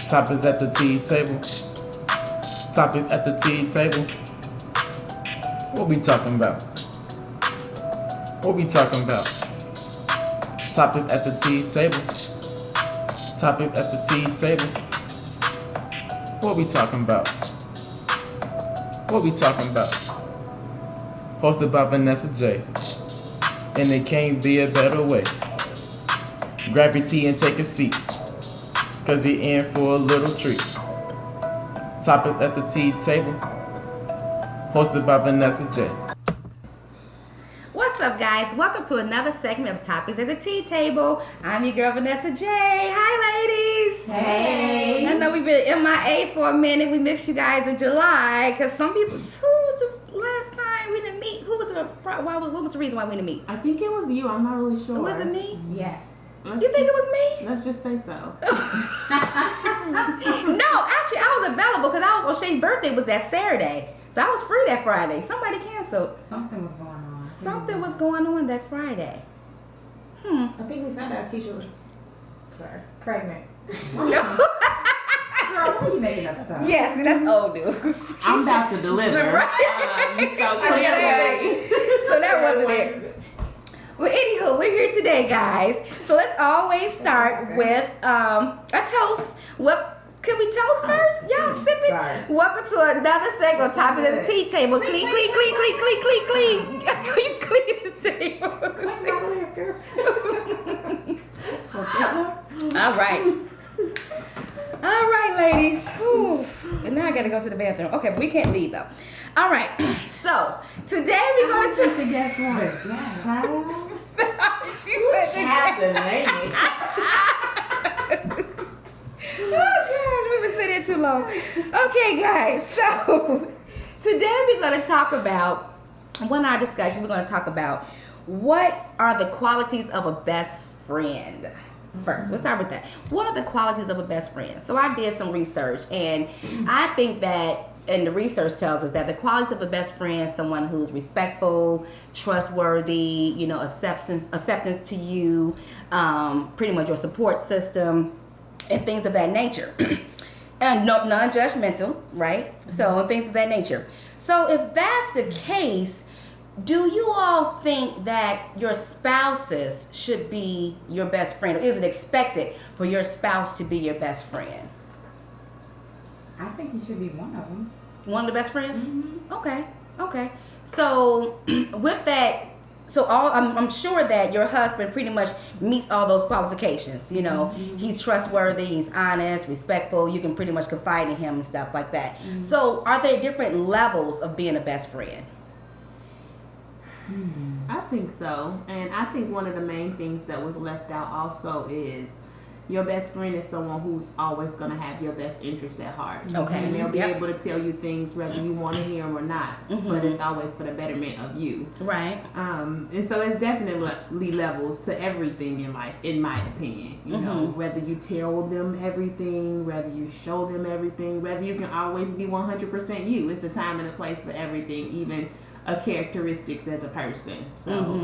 Topics at the tea table. Topics at the tea table. What we talking about? What we talking about? Topics at the tea table. Topics at the tea table. What we talking about? What we talking about? Hosted by Vanessa J. And it can't be a better way. Grab your tea and take a seat, cause you're in for a little treat. Topics at the tea table. Hosted by Vanessa J. What's up, guys? Welcome to another segment of Topics at the Tea Table. I'm your girl, Vanessa J. Hi, ladies. Hey. I know we've been MIA for a minute. We missed you guys in July because some people. Who was the last time we didn't meet? What was the reason why we didn't meet? I think it was you. I'm not really sure. Was it me? Yes. You think it was me? Let's just say so. No, actually, I was available because I was O'Shea's birthday was that Saturday, so I was free that Friday. Somebody canceled. Something was going on. Something was going on that Friday. I think we found out Keisha was pregnant. No. Girl, why are you making up stuff? Yes, that's old news. I'm about to deliver. So that wasn't it. Well, anywho, we're here today, guys. So let's always start with a toast. What can we toast first? Y'all sipping? Sorry. Welcome to another segment of Topics at the Tea Table. Clean, clean, clean, clean, clean, clean, clean. You clean the table. All right. All right, ladies. Whew. And now I got to go to the bathroom. Okay, but we can't leave, though. All right. So, today we're going to... Guess what? Child. Oh, gosh. We've been sitting here too long. Okay, guys. So, today we're going to talk about... One of our discussions, we're going to talk about what are the qualities of a best friend. First, let's start with that. What are the qualities of a best friend? So I did some research, and I think that, and the research tells us that the qualities of a best friend is someone who's respectful, trustworthy, acceptance to you, pretty much your support system, and things of that nature. And non-judgmental, right? So, and things of that nature. So if that's the case, do you all think that your spouses should be your best friend? Or is it expected for your spouse to be your best friend? I think he should be one of them. One of the best friends? Mm-hmm. Okay. So with that, I'm sure that your husband pretty much meets all those qualifications. You know, he's trustworthy, he's honest, respectful. You can pretty much confide in him and stuff like that. Mm-hmm. So are there different levels of being a best friend? I think so. And I think one of the main things that was left out also is your best friend is someone who's always going to have your best interest at heart. Okay. And they'll be able to tell you things whether you want to hear them or not. But it's always for the betterment of you. Right. And so it's definitely levels to everything in life, in my opinion. You know, whether you tell them everything, whether you show them everything, whether you can always be 100% you. It's a time and a place for everything, even characteristics as a person. So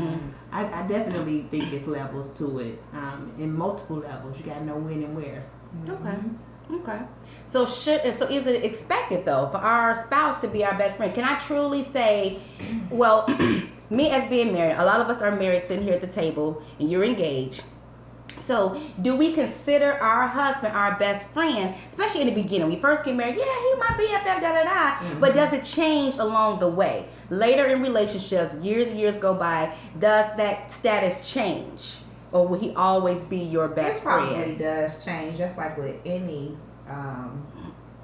I definitely think it's levels to it, in multiple levels. You gotta know when and where. Okay. So is it expected though for our spouse to be our best friend? Can I truly say, well, me as being married, a lot of us are married sitting here at the table and you're engaged. So, do we consider our husband our best friend, especially in the beginning? We first get married, yeah, he might be BFF, da-da-da. But does it change along the way? Later in relationships, years and years go by, does that status change? Or will he always be your best friend? It probably does change, just like with any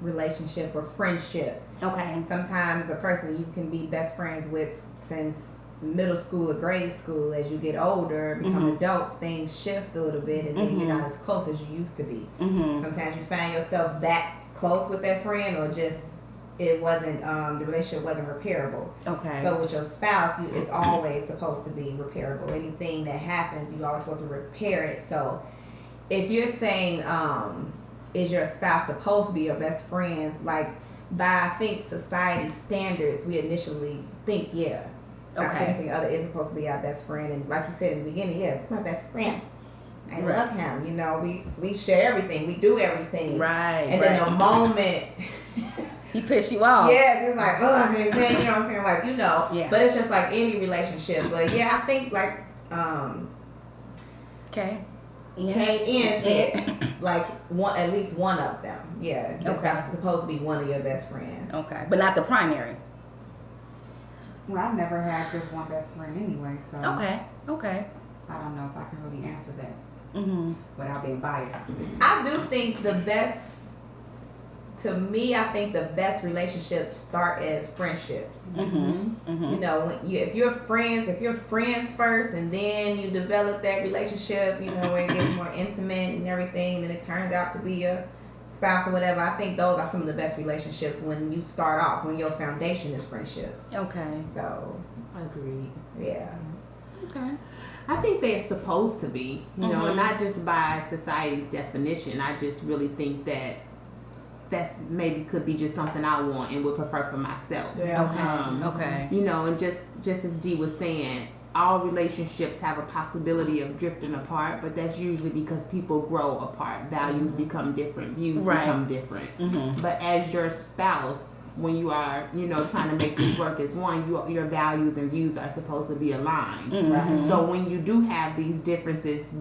relationship or friendship. Okay. Sometimes a person you can be best friends with since middle school or grade school, as you get older, become adults, things shift a little bit, and then you're not as close as you used to be. Sometimes you find yourself back close with that friend, or just it wasn't the relationship wasn't repairable. Okay. So with your spouse, it's always supposed to be repairable. Anything that happens, you always supposed to repair it. So if you're saying is your spouse supposed to be your best friends, like by I think society standards, we initially think our significant other is supposed to be our best friend, and like you said in the beginning, yes, it's my best friend. I love him. You know, we share everything. We do everything. Right. And then the moment he pissed you off. yes, it's like, oh, man, you know what I'm saying? Like, you know. Yeah. But it's just like any relationship. But yeah, I think like Okay. K-N said like at least one of them. Yeah. That's supposed to be one of your best friends. Okay. But not the primary. Well, I've never had just one best friend anyway, so Okay. I don't know if I can really answer that Mm-hmm. without being biased. I do think to me, I think the best relationships start as friendships. You know, if you're friends first, and then you develop that relationship, you know, where it gets more intimate and everything, and it turns out to be a spouse or whatever. I think those are some of the best relationships when you start off, when your foundation is friendship. Okay. So, Agreed. yeah. Okay. I think they're supposed to be, you know, and not just by society's definition. I just really think that that's maybe could be just something I want and would prefer for myself. Yeah. Okay. You know, and just as Dee was saying, all relationships have a possibility of drifting apart, but that's usually because people grow apart. Values become different, views become different. But as your spouse, when you are, you know, trying to make this work as one, your values and views are supposed to be aligned. So when you do have these differences,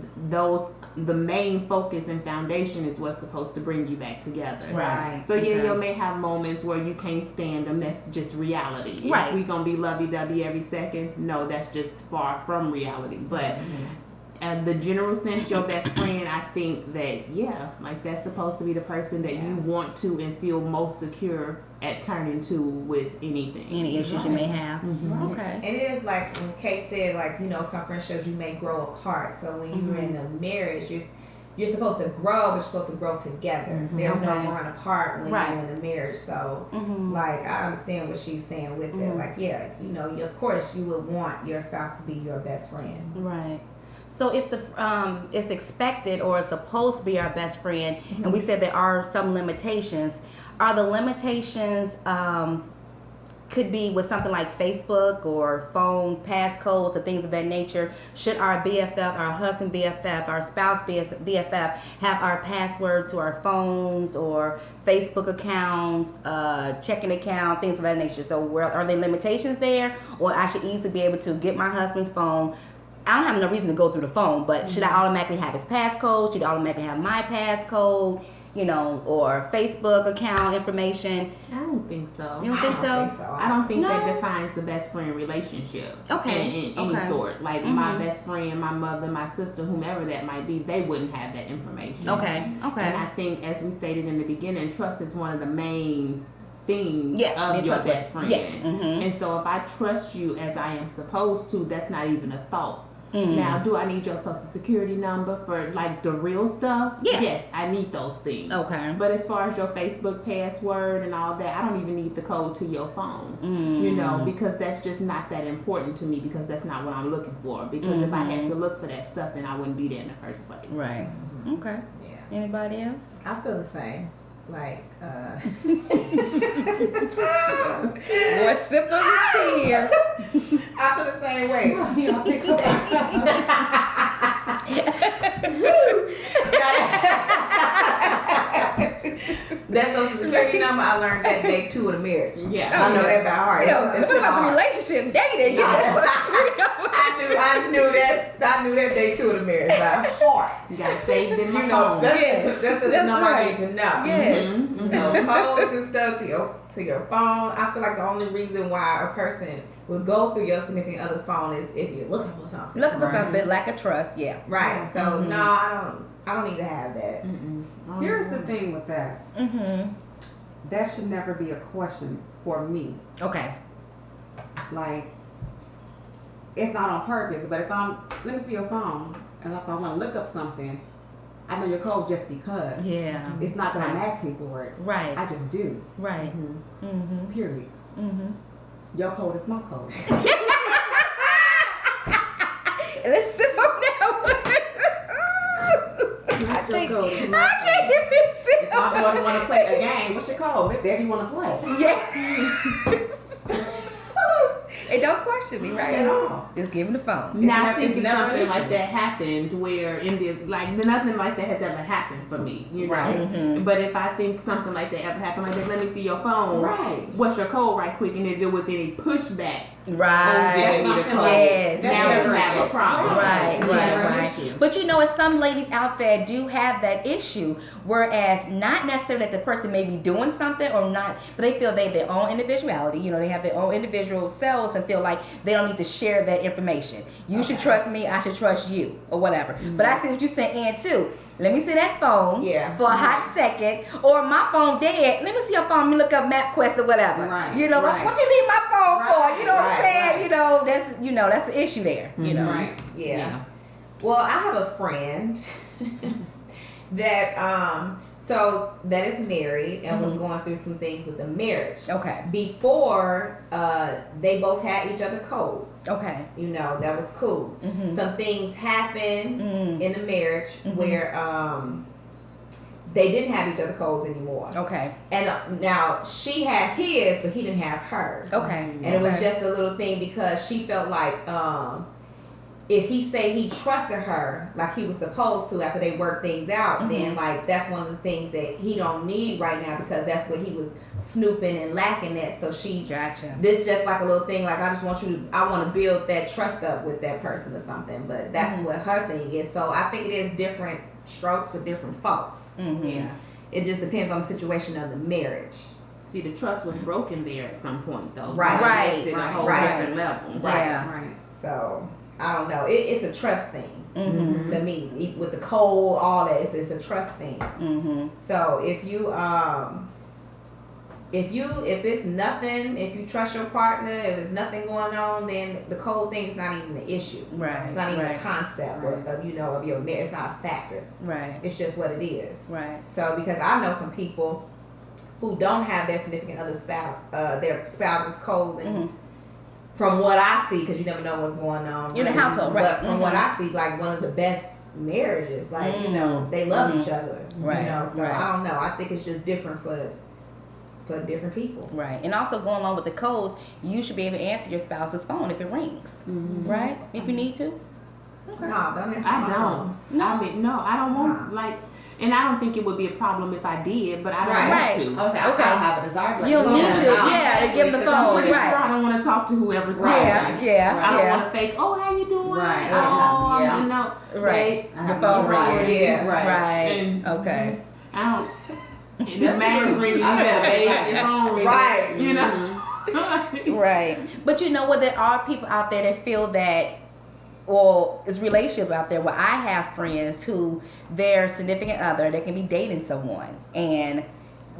the main focus and foundation is what's supposed to bring you back together. Right. So you may have moments where you can't stand them. That's just reality. Right. If we gonna be lovey-dovey every second, no, that's just far from reality. But in the general sense, your best friend, I think that, like that's supposed to be the person that you want to and feel most secure at turning to with anything. Any issues you may have. Okay. And it is like when Kate said, like, you know, some friendships you may grow apart. So when you're in a marriage, you're supposed to grow, but you're supposed to grow together. There's no growing apart when you're in a marriage. So, like, I understand what she's saying with it. Like, yeah, you know, of course you would want your spouse to be your best friend. Right. So if it's expected or it's supposed to be our best friend, and we said there are some limitations, are the limitations could be with something like Facebook or phone passcodes or things of that nature? Should our BFF, our husband BFF, our spouse BFF have our password to our phones or Facebook accounts, checking account, things of that nature? So are there limitations there, or I should easily be able to get my husband's phone? I don't have no reason to go through the phone, but should I automatically have his passcode? Should I automatically have my passcode? You know, or Facebook account information? I don't think so. You don't think so? I don't think that defines the best friend relationship. Okay. In any sort. Like my best friend, my mother, my sister, whomever that might be, they wouldn't have that information. Okay. And I think, as we stated in the beginning, trust is one of the main things of your best friend. Yes. And so if I trust you as I am supposed to, that's not even a thought. Now, do I need your social security number for like the real stuff? Yeah. Yes, I need those things. Okay. But as far as your Facebook password and all that, I don't even need the code to your phone. You know, because that's just not that important to me, because that's not what I'm looking for. Because if I had to look for that stuff, then I wouldn't be there in the first place. Right. Okay. Yeah. Anybody else? I feel the same. Like, Boy, sip on this tea here. I feel the same way. That social security number, I learned that day 2 of the marriage. Yeah. I know that by heart. What about the relationship? Dating. Get that social security number. I knew that day 2 of the marriage by heart. You gotta save them. You know, that's just a number I need to know. Yes. You know, codes and stuff to your phone. I feel like the only reason why a person would go through your significant other's phone is if you're looking for something. Looking for something, lack of trust. Yeah. Right. So no, I don't need to have that. Here's the thing with that. That should never be a question for me. Okay. Like, it's not on purpose, but if let me see your phone, and if I want to look up something, I know your code just because. Yeah. It's not that I'm asking for it. Right. I just do. Right. Period. Your code is my code. Let's sip on that one. Not your code is my I code. can't even sip. If my boy want to play a game, what's your code? Maybe you want to play. Yeah. And don't question me, right? At all. Just give him the phone. Now never- thinking it's never something an like issue. that happened where nothing like that has ever happened for me, you know. Right. Mhm. But if I think something like that ever happened, like that, let me see your phone. Right. What's your code right quick? And if there was any pushback, Right. That's not the simple. code. Yes. Now yes. we have a problem. Right, It's right, never an right. issue. But you know, it's some ladies out there do have that issue, whereas not necessarily that the person may be doing something or not, but they feel they have their own individuality. You know, they have their own individual selves and feel like they don't need to share that information. You should trust me, I should trust you, or whatever. But I see what you're saying, Ann, too. Let me see that phone Yeah. for a hot second, or my phone dead. Let me see your phone. Let me look up MapQuest or whatever. Right, You know right. what you need my phone for? You know what I'm Right, saying? right. You know that's the issue there. You know. Right. Yeah. Well, I have a friend that that is married and was going through some things with the marriage. Okay. Before they both had each other codes. Okay. You know, that was cool. Mhm. Some things happened Mhm. in the marriage where they didn't have each other codes anymore. Okay. And now she had his, but he didn't have hers. Okay. And it was Okay. just a little thing because she felt like if he say he trusted her like he was supposed to after they worked things out, then like that's one of the things that he don't need right now because that's what he was snooping and lacking at. So she Gotcha. this just like a little thing like I want to build that trust up with that person or something. But that's what her thing is. So I think it is different strokes for different folks. Mhm. Yeah. It just depends on the situation of the marriage. see, the trust was broken there at some point, though. So Right. it Right. makes it a whole Right. different level. Yeah. Right. So I don't know. It's a trust thing Mhm. to me. With the code, all that, it's a trust thing. Mhm. So if it's nothing, if you trust your partner, if there's nothing going on, then the code thing is not even an issue. Right. It's not even right. a concept of your marriage. It's not a factor. Right. It's just what it is. Right. So because I know some people who don't have their significant other their spouse's codes, and from what I see, because you never know what's going on In the household, right. But from what I see, like one of the best marriages, like you know, they love each other. Right, You know, so right. I don't know. I think it's just different for different people. Right. And also going along with the codes, you should be able to answer your spouse's phone if it rings. Right? If you need to. Okay. No, don't answer I my don't. phone. I mean, no, I don't want, like, and I don't think it would be a problem if I did, but I don't Right. want to. I was like, Okay. I don't have a desire. Like, You don't need Yeah. to. Yeah, to give them the Because I'm phone. pretty sure I Right. don't want to talk to whoever's Right. Yeah. calling. Yeah. I don't Yeah. want to fake, oh, how you doing? Right. Oh, Yeah. you know. Right. I Your have phone no desire. ringing. Yeah. Right. Right. And- Okay. I don't. And the That's man's true. ringing, you I better know. bathe your phone ringing. Right. You know? Right. But you know what? There are people out there that feel that, well, it's relationship out there where I have friends who their significant other, they can be dating someone and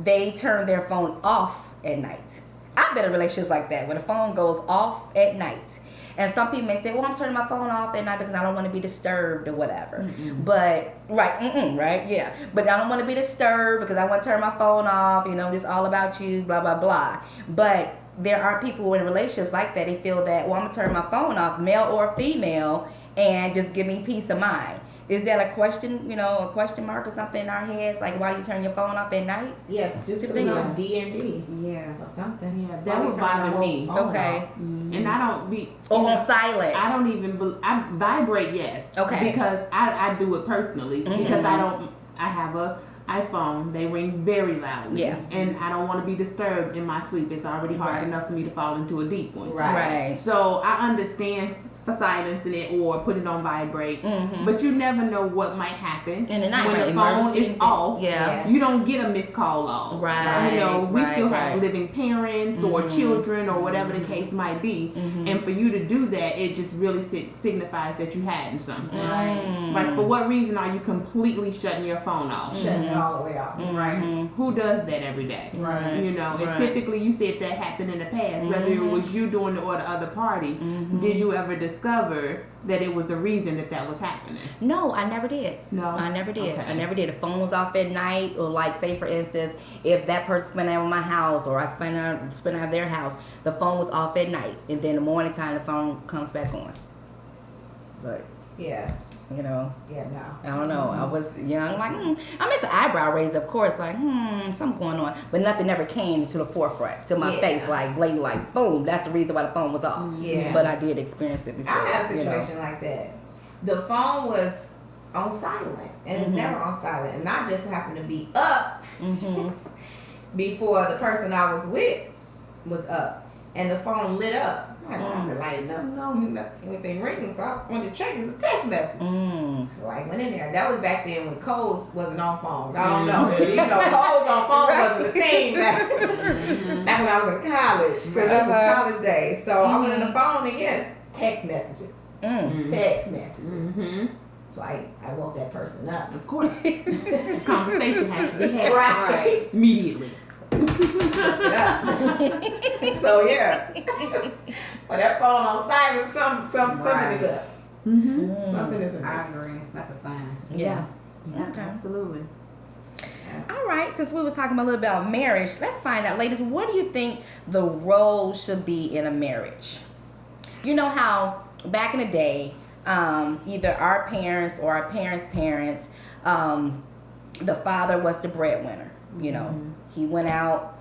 they turn their phone off at night. I've been in relationships like that where the phone goes off at night. And some people may say, well, I'm turning my phone off at night because I don't want to be disturbed or whatever. But, right, yeah. But I don't want to be disturbed because I want to turn my phone off, you know, it's all about you, blah, blah, blah. But there are people who are in relationships like that. They feel that, well, I'm going to turn my phone off, male or female, and just give me peace of mind. Is that a question, you know, a question mark or something in our heads? Like, why do you turn your phone off at night? Yeah, just put Think it so? on D&D Yeah. or something. Yeah, that Why we would turn the bother whole me. phone Okay. off? And I don't be. Or on silent? I don't even. I vibrate, yes. Okay. Because I do it personally because I don't. I have a iPhone. They ring very loudly. Yeah. And I don't want to be disturbed in my sleep. It's already hard Right. enough for me to fall into a deep one. Right. So I understand for silencing it or put it on vibrate, but you never know what might happen In the night, when right, the phone emergency. is off. Yeah. You don't get a missed call off. Right, You know, we right, still have right. living parents or children or whatever the case might be. And for you to do that, it just really signifies that you hadn't something. Like, for what reason are you completely shutting your phone off? Shutting it all the way off. Right. Who does that every day? Right. You know, and Right. typically you said that happened in the past, whether it was you doing it or the other party. Did you ever discover that it was a reason that was happening? No, I never did. No? I never did. Okay. I never did. The phone was off at night, or like, say for instance, if that person spent out of my house, or I spent out of their house, the phone was off at night, and then the morning time the phone comes back on. But Yeah. You know, Yeah, no. I don't know. I was young, like, I miss an eyebrow raise, of course, like, something going on. But nothing ever came to the forefront, to my face, like, blatant, like, boom, that's the reason why the phone was off. Yeah. But I did experience it before. I had a you know. situation like that. The phone was on silent, and it's never on silent. And I just happened to be up before the person I was with was up, and the phone lit up. I said, like, no, anything ringing, so I went to check. It's a text message. So I went in there. That was back then when codes wasn't on phones. I don't know. You know, codes on phones wasn't a thing back when I was in college, because that was college days. So I went in the phone, and yes, text messages. Text messages. So I woke that person up. Of course. The conversation has to be had Right. immediately. So yeah, but that phone on silent, something is up. Something is I amiss. agree. That's a sign. Yeah. Okay. Absolutely. All right, since we was talking a little bit about marriage, let's find out, ladies, what do you think the role should be in a marriage? You know how back in the day, either our parents or our parents' parents, the father was the breadwinner. You know, he went out,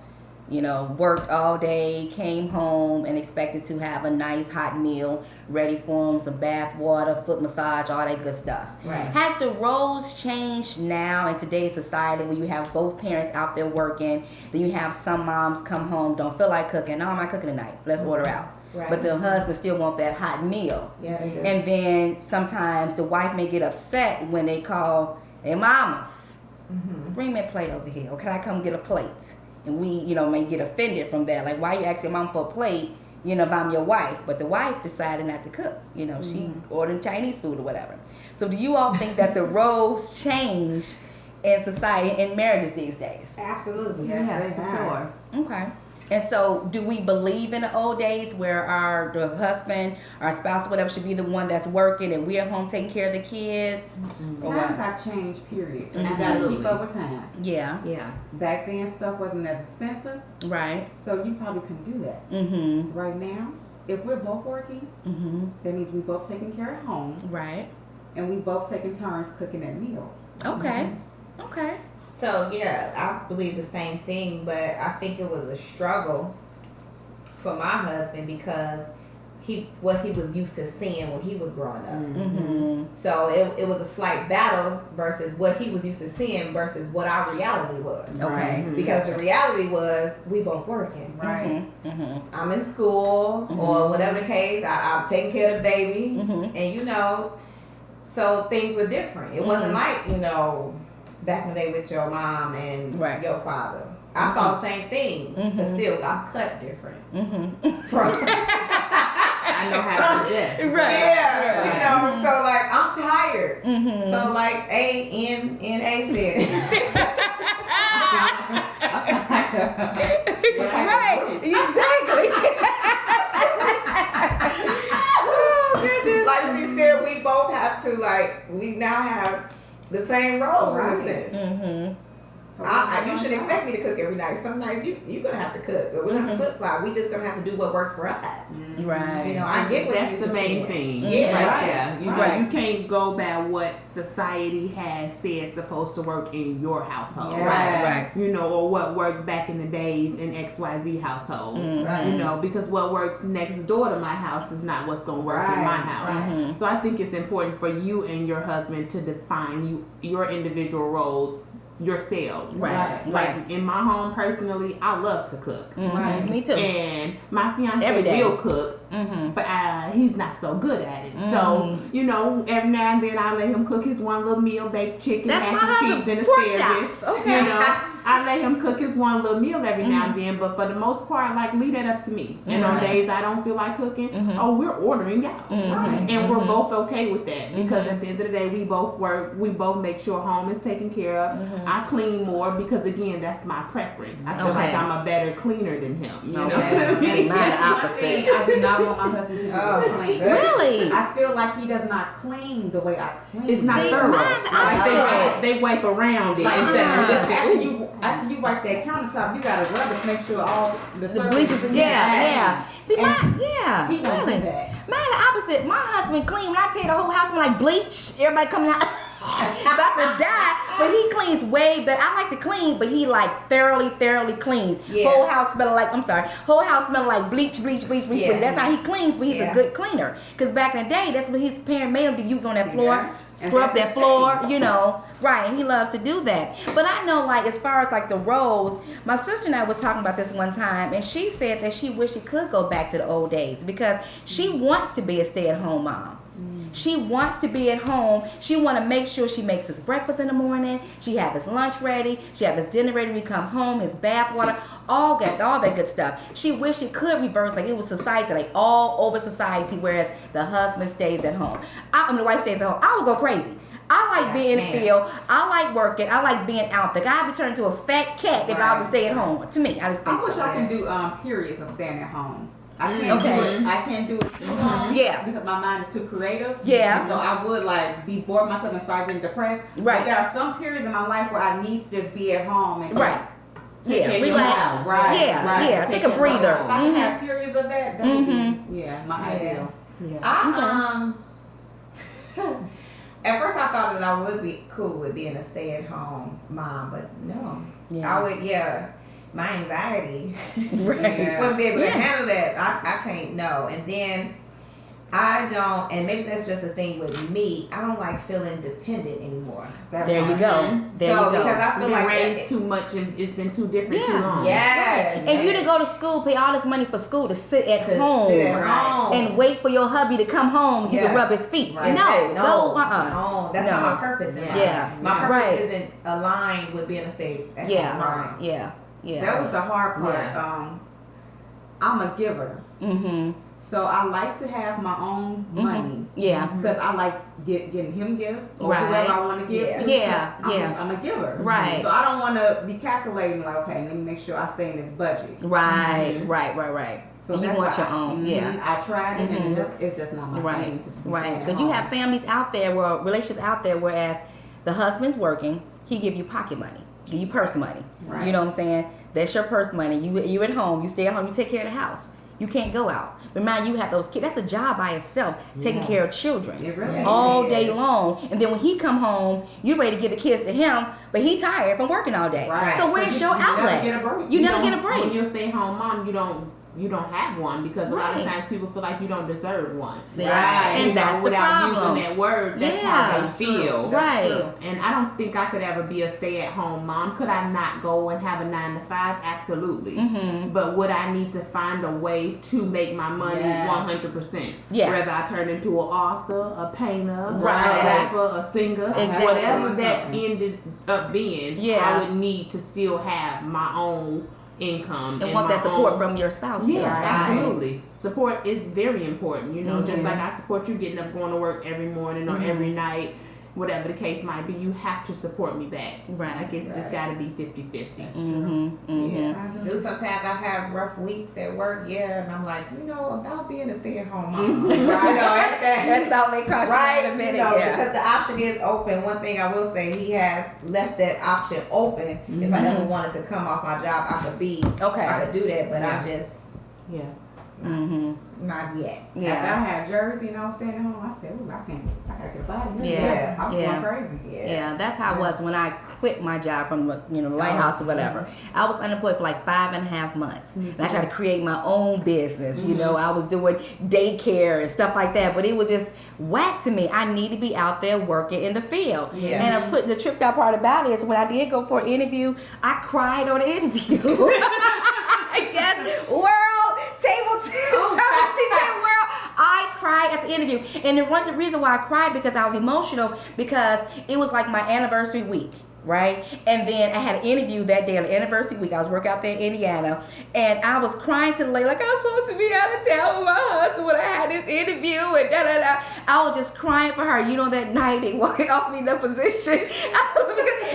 you know, worked all day, came home, and expected to have a nice hot meal ready for him, some bath water, foot massage, all that good stuff. Right. Has the roles changed now in today's society when you have both parents out there working, then you have some moms come home, don't feel like cooking, no, I'm not cooking tonight, let's order out. Right. But the husband still want that hot meal. Yeah, they do. And then sometimes the wife may get upset when they call, hey, mamas, bring me a plate over here, or can I come get a plate? And we, you know, may get offended from that. Like, why you asking mom for a plate, you know, if I'm your wife? But the wife decided not to cook. You know, she ordered Chinese food or whatever. So do you all think that the roles change in society, in marriages these days? Absolutely. Yes, they for have. sure. Okay. And so do we believe in the old days where the husband, our spouse, whatever, should be the one that's working and we're at home taking care of the kids? Or Times what? have changed, period. And you gotta keep up with time. Yeah. Yeah. Back then, stuff wasn't as expensive, Right. so you probably couldn't do that. Mm-hmm. Right now, if we're both working, Mm-hmm. that means we both taking care of home, Right. and we both taking turns cooking that meal. Okay. Okay. So yeah, I believe the same thing, but I think it was a struggle for my husband because what he was used to seeing when he was growing up. Mm-hmm. So it was a slight battle versus what he was used to seeing versus what our reality was. Okay. Because the reality was we both working. Right. Mm-hmm. I'm in school or whatever the case. I'm taking care of the baby, and you know, so things were different. It wasn't like, you know, back in the day with your mom and your father. I saw the same thing, but still I'm cut different. From I know how to adjust. yeah, you know, so like I'm tired. So like A said. Right. Exactly. Oh goodness. Like we said, we both have to we now have the same roles in a sense. Mm-hmm. You should expect me to cook every night. Some nights you're gonna have to cook, but we're gonna flip flop. We just gonna have to do what works for us. Right. You know, I get what That's you're the main saying. thing. Yeah. Right there. You know, Right. you can't go by what society has said supposed to work in your household. Yeah. Right. You know, or what worked back in the days in XYZ household. You know, because what works next door to my house is not what's going to work in my house. So I think it's important for you and your husband to define your individual roles yourselves. Right. Like in my home personally, I love to cook. Right. Me too. And my Every fiance day. will cook, but he's not so good at it. So, you know, every now and then I let him cook his one little meal, baked chicken, That's my mac and cheese, husband. and Pork asparagus. chops. Okay. You know, I let him cook his one little meal every now and then, but for the most part, like, leave that up to me. And on days I don't feel like cooking, we're ordering out. And we're both okay with that because at the end of the day, we both work, we both make sure home is taken care of. I clean more because, again, that's my preference. I feel like I'm a better cleaner than him. You know what I mean? Mine the opposite. I do not want my husband to be clean. Really? I feel like he does not clean the way I clean. It's not See, thorough. mine the Like opposite. they wipe around it Like instead of lifting. after you after you wipe that countertop, you gotta rub it to make sure all the bleachers, surfaces- yeah. See, And he won't do really. that. Mine the opposite. My husband clean. When I tell you the whole house smell like bleach, everybody coming out about to die. But he cleans way better. I like to clean, but he like thoroughly cleans. Yeah. Whole house smell like whole house smell like bleach. Yeah. But that's how he cleans. But he's a good cleaner. Cause back in the day, that's what his parent made him do. You go on that floor, Yeah. scrub And that's that floor, you know. Right, and he loves to do that. But I know, like, as far as like the roles, my sister and I was talking about this one time, and she said that she wished she could go back to the old days because she wants to be a stay-at-home mom. She wants to be at home. She want to make sure she makes his breakfast in the morning. She have his lunch ready. She have his dinner ready when he comes home. His bath water, all that good stuff. She wished it could reverse, like it was society, like all over society, whereas the husband stays at home. The wife stays at home. I would go crazy. I like being in the field. I like working. I like being out. The guy be turned into a fat cat if I was to stay at home. To me, I just think I wish so. I can do periods of staying at home. I can't Okay. do it. I can't do it too long. Yeah. Because my mind is too creative. Yeah. So I would like be bored myself and start getting depressed. Right. But there are some periods in my life where I need to just be at home and Right. Yeah, care of your relax. house. Right. Yeah, right. yeah. Take a breather. If I can have periods of that, that would be my ideal. At first, I thought that I would be cool with being a stay-at-home mom, but no. Yeah. I would, my anxiety Right. wouldn't be able to Yeah. handle that. I can't, no. And then I don't, and maybe that's just a thing with me, I don't like feeling dependent anymore. There you go. There So, you go. because I feel Been like raised too much and it's been too different too Yeah. long. yes. And you to go to school, pay all this money for school to sit at To home sit at home. and wait for your hubby to come home. You can Yeah. rub his feet. Right. No, no, that's No. not my purpose in life. Yeah. My purpose Right. isn't aligned with being a stay-at-home Yeah. mom. Yeah. That was the hard part. Yeah. I'm a giver. Mm-hmm. So I like to have my own money. Yeah. Because I like getting him gifts or Right. whoever I want to give to. Yeah, I'm yeah. I'm a giver. Right. So I don't want to be calculating like, okay, let me make sure I stay in this budget. Right. So And you that's want your why- own. Yeah. I tried it and it's just not my Right, thing. to be right. staying at Because you home. have families out there, relationships out there, whereas the husband's working, he give you pocket money, give you purse money. Right. You know what I'm saying? That's your purse money. You at home, you stay at home, you take care of the house. You can't go out. Remember, you have those kids. That's a job by itself, taking care of children It really all is. day long. And then when he come home, you ready to give the kids to him, but he tired from working all day. Right. So where's your outlet? You never get a break. You never don't- get a break. When you're a stay-at-home mom, you don't have one because a lot Right. of times people feel like you don't deserve one. See? Right. And You know, that's the without problem. using that word, that's Yeah. how they That's feel. Right. true. And I don't think I could ever be a stay-at-home mom. Could I not go and have a 9 to 5? Absolutely. Mm-hmm. But would I need to find a way to make my money Yes. 100%? Yeah. Whether I turn into an author, a painter, Right. a rapper, a singer, Exactly. whatever that Something. ended up being, Yeah. I would need to still have my own income And want that my support own- from your spouse too. Yeah, Right. absolutely. Support is very important. You know, just Mhm. like I support you getting up, going to work every morning or every night, whatever the case might be. You have to support me back. Right. Like it's got to be 50-50. Mm-hmm. Mm-hmm. Yeah. Do sometimes I have rough weeks at work, and I'm like, about being a stay-at-home mom, right? That thought may cross your mind Right, a minute. Yeah. because the option is open. One thing I will say, he has left that option open. If I ever wanted to come off my job, I could Okay. I could do that, but I just Yeah. Mm-hmm. not yet. After I Yeah. had Jersey and I was staying at home, I said, ooh, I gotta get a body. Yeah. I was Yeah. going crazy. Yeah, that's how it was when I quit my job from the lighthouse or whatever. I was unemployed for like 5.5 months, and I tried to create my own business. You know, I was doing daycare and stuff like that, but it was just whack to me. I need to be out there working in the field. Yeah. And I put the tripped out part about it is when I did go for an interview, I cried on the interview. Yes, world table table world. I cried at the interview, and there was a reason why I cried because I was emotional because it was like my anniversary week. Right? And then I had an interview that day on the anniversary week. I was working out there in Indiana, and I was crying to the lady like I was supposed to be out of town with my husband when I had this interview and da da da. I was just crying for her. You know, that night they offered me the position,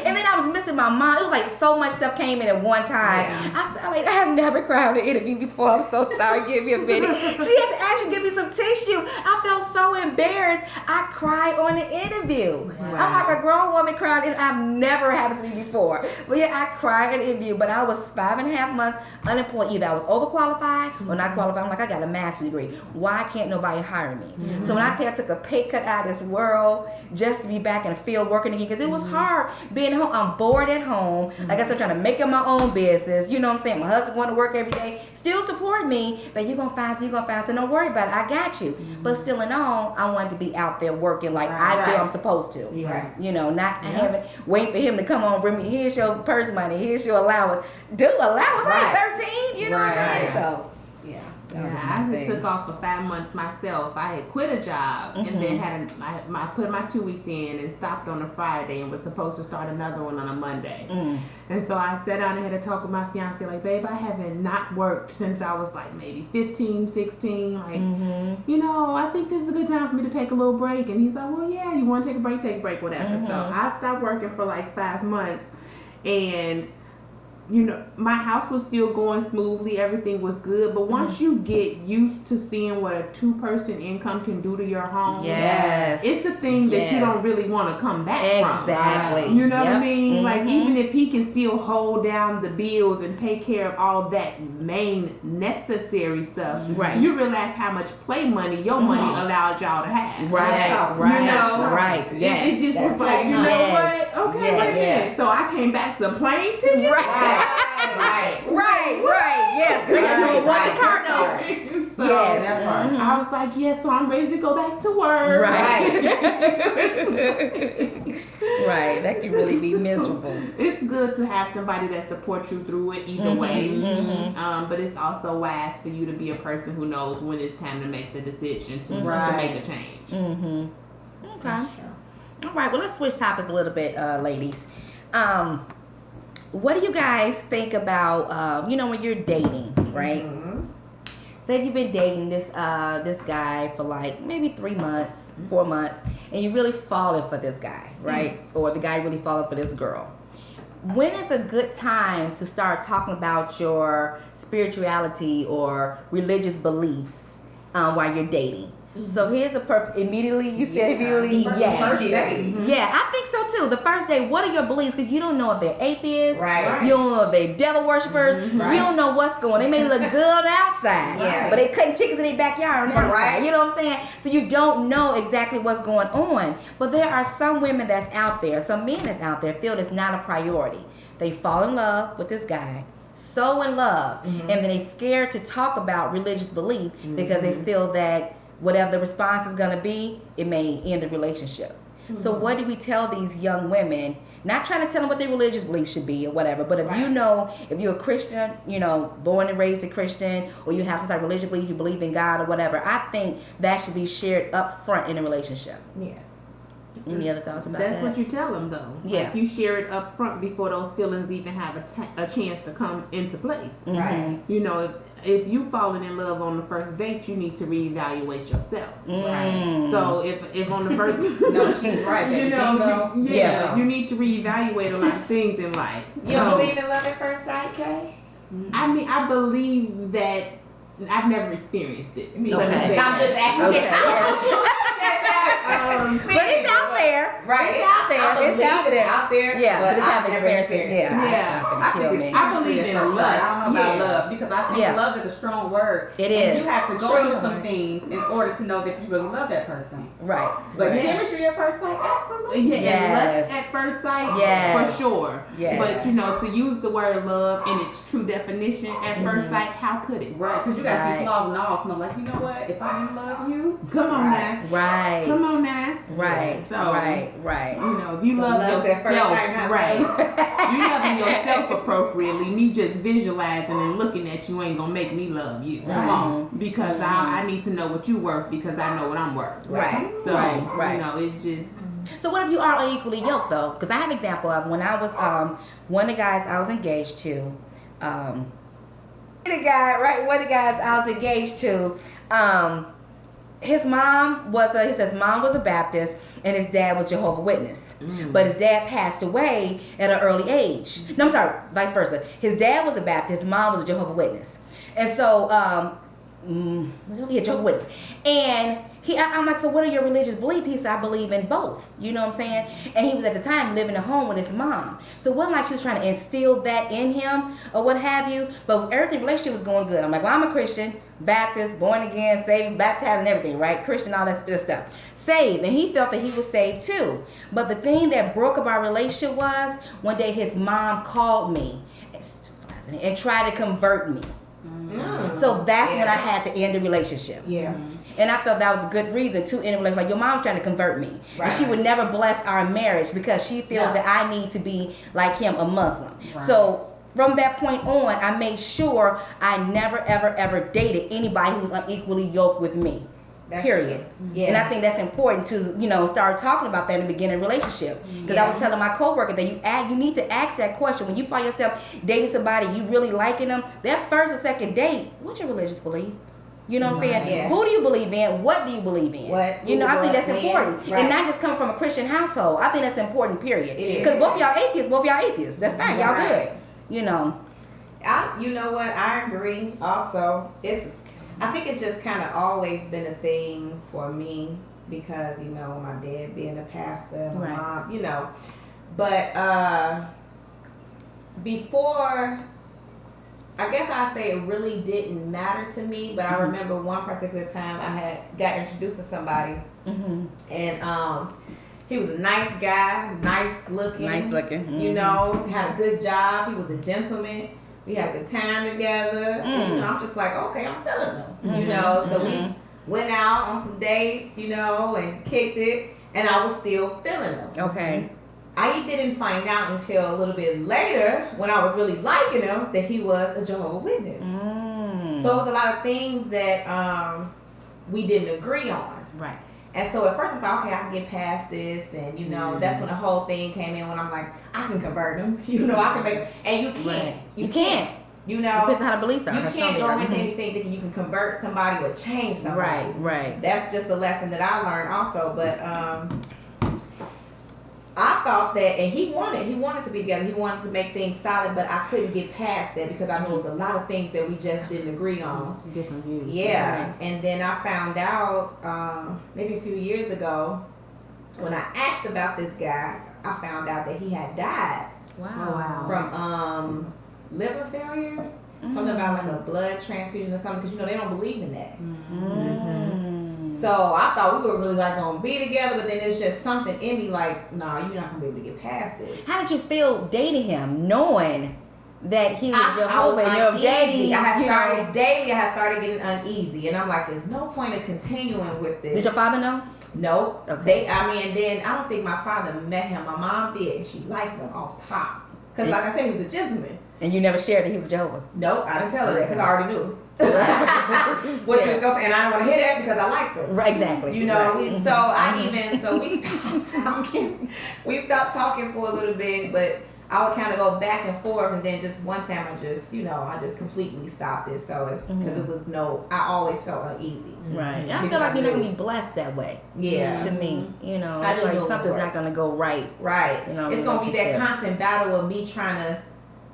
and then I was missing my mom. It was like so much stuff came in at one time. Yeah. I said, like, I have never cried on an interview before. I'm so sorry. Give me a minute. She had to actually give me some tissue. I felt so embarrassed. I cried on the interview. I'm like a grown woman crying, and I've never never happened to me before. But yeah, I cried at the interview, but I was 5.5 months unemployed. Either I was overqualified or not qualified. I'm like, I got a master's degree. Why can't nobody hire me? So when I tell you I took a pay cut out of this world just to be back in the field working again, because it was hard being home. I'm bored at home. Like I said, trying to make up my own business. You know what I'm saying? My husband going to work every day, still support me, but you're going to find so don't worry about it. I got you. But still in all, I wanted to be out there working like I feel I'm supposed to. Yeah. You know, not having, wait for him to come on, bring me, here's your purse money, here's your allowance. Do allowance, like 13, you know what I'm saying? So, yeah. That was my I thing. took off for 5 months myself. I had quit a job and then had I put my 2 weeks in and stopped on a Friday and was supposed to start another one on a Monday. And so I sat down and had a talk with my fiance, like, babe, I haven't not worked since I was like maybe 15, 16. Like, you know, I think this is a good time for me to take a little break. And he's like, well, yeah, you want to take a break, whatever. So I stopped working for like 5 months, and you know, my house was still going smoothly. Everything was good. But once you get used to seeing what a 2-person income can do to your home, it's a thing that you don't really want to come back from. Exactly. You know what I mean? Like, even if he can still hold down the bills and take care of all that main necessary stuff, you realize how much play money your money allowed y'all to have. Right. You know? Right. Yes. It just was like, you know what? Okay, wait a minute. So I came back some plane tickets. Right. Yes. Because I know what the car knows. So Yes. I was like, yes, so I'm ready to go back to work. Right. That can really be miserable. It's good to have somebody that supports you through it either way. But it's also wise for you to be a person who knows when it's time to make the decision to make a change. Okay. All right. Well, let's switch topics a little bit, ladies. What do you guys think about, you know, when you're dating, right? Say if you've been dating this guy for like maybe 3 months, 4 months, and you really falling for this guy, right? Or the guy really falling for this girl. When is a good time to start talking about your spirituality or religious beliefs while you're dating? So here's a perfect. Immediately, you said immediately, yes. First day. Yeah, I think so too. The first day, what are your beliefs? Because you don't know if they're atheists. Right. You don't know if they're devil worshippers. You don't know what's going on. They may look good on the outside, but they cutting chickens in their backyard on the outside. You know what I'm saying? So you don't know exactly what's going on. But there are some women that's out there, some men that's out there feel it's not a priority. They fall in love with this guy. So in love. And then they scared to talk about religious belief because they feel that whatever the response is going to be, it may end the relationship. So what do we tell these young women? Not trying to tell them what their religious beliefs should be or whatever, but if you know, if you're a Christian, you know, born and raised a Christian, or you have some type of religious belief, you believe in God or whatever, I think that should be shared up front in a relationship. Yeah. Any other thoughts about that? That's what you tell them, though. Yeah. Like, you share it up front before those feelings even have a chance to come into place. Right. You know, if you falling in love on the first date, you need to reevaluate yourself. Right. So if on the first, No, she's right. you know, Yeah. you need to reevaluate a lot of things in life. You don't believe in love at first sight, Kay? I mean, I believe that. I've never experienced it. Okay. I'm just asking. Okay. But it's out there. Right. It's out there. I believe It's out there. out there. Yeah, but it's I've having never experience. Yeah. I think it's I believe in first lust. sight. I don't know about Yeah. love because I think love is a strong word. It And is. you have to go True. through some things in order to know that you really love that person. Right. But Right. chemistry at first sight, absolutely. Yeah, Yes. lust at first sight, Yes. for sure. Yes. But you know, to use the word love in its true definition at first sight, how could it? Right, because you got to Right. see flaws and all. So I'm like, you know what? If I didn't love you, Come on now. Right. Come on now. Right. So, Right. You know, if you So love lust at first yourself, sight, not right? love. You loving yourself appropriately. Me just visualizing and looking at you ain't gonna make me love you. come on. Because I need to know what you worth because I know what I'm worth. Right. So Right. you know, it's just So what if you are unequally yoked though? Because I have an example of when I was one of the guys I was engaged to, one of the guys I was engaged to, his mom was a Baptist and his dad was Jehovah's Witness. But his dad passed away at an early age. No, I'm sorry, vice versa. His dad was a Baptist, his mom was a Jehovah's Witness. And so Jehovah's Witness. And I'm like, so what are your religious beliefs? He said, I believe in both. You know what I'm saying? And he was at the time living at home with his mom. So it wasn't like she was trying to instill that in him or what have you. But everything, relationship was going good. I'm like, well, I'm a Christian, Baptist, born again, saved, baptized and everything, right? Christian, all that good stuff. Saved. And he felt that he was saved too. But the thing that broke up our relationship was one day his mom called me and tried to convert me. So that's when I had to end the relationship. Yeah. And I felt that was a good reason to end the relationship. Like, your mom's trying to convert me. Right. And she would never bless our marriage because she feels that I need to be like him, a Muslim. Right. So from that point on, I made sure I never, ever, ever dated anybody who was unequally yoked with me. That's Period. true. Yeah. And I think that's important to, start talking about that in the beginning of a relationship. Because I was telling my coworker that you need to ask that question. When you find yourself dating somebody, you really liking them, that first or second date, what's your religious belief? You know what I'm saying? Yeah. Who do you believe in? What do you believe in? What, I think what, that's when, important. right. And not just coming from a Christian household. I think that's important, period. It is. Because both y'all atheists. That's fine. Y'all Right. good. You know what? I agree. Also, I think it's just kind of always been a thing for me because my dad being a pastor, my mom, But before, I guess I'd say it really didn't matter to me. But I remember one particular time I had got introduced to somebody, and he was a nice guy, nice looking, had a good job. He was a gentleman. We had a good time together. And, I'm just like, okay, I'm feeling them. So we went out on some dates, and kicked it, and I was still feeling them. Okay. I didn't find out until a little bit later when I was really liking him that he was a Jehovah's Witness. So it was a lot of things that we didn't agree on. Right. And so at first I thought, okay, I can get past this, and that's when the whole thing came in. When I'm like, I can convert him, I can make, and you can't, Right. You can't. Depends on how the beliefs are. You can't go into anything thinking you can convert somebody or change somebody. Right. That's just a lesson that I learned also. But I thought that, and he wanted to be together. He wanted to make things solid, but I couldn't get past that because I knew there was a lot of things that we just didn't agree on. Different views. Yeah, and then I found out maybe a few years ago when I asked about this guy, I found out that he had died Wow. from liver failure, something about like a blood transfusion or something, because they don't believe in that. So I thought we were really like gonna be together, but then there's just something in me like, nah, you're not gonna be able to get past this. How did you feel dating him, knowing that he was I Jehovah was and you're uneasy. dating? I had started getting uneasy, and I'm like, there's no point in continuing with this. Did your father know? No. Okay. And then I don't think my father met him. My mom did. She liked him off top. Because like I said, he was a gentleman. And you never shared that he was Jehovah? Nope, I didn't tell her that because I already knew. What she was gonna say, and I don't want to hear that because I liked her. Right, exactly. Right. So we stopped talking. We stopped talking for a little bit, but I would kind of go back and forth, and then just one time I just completely stopped it. So it's because it was I always felt uneasy. Right. I feel like you're not gonna be blessed that way. Yeah. To me, I it's just like know something's it. not gonna go right. Right. It's gonna be that relationship. constant battle of me trying to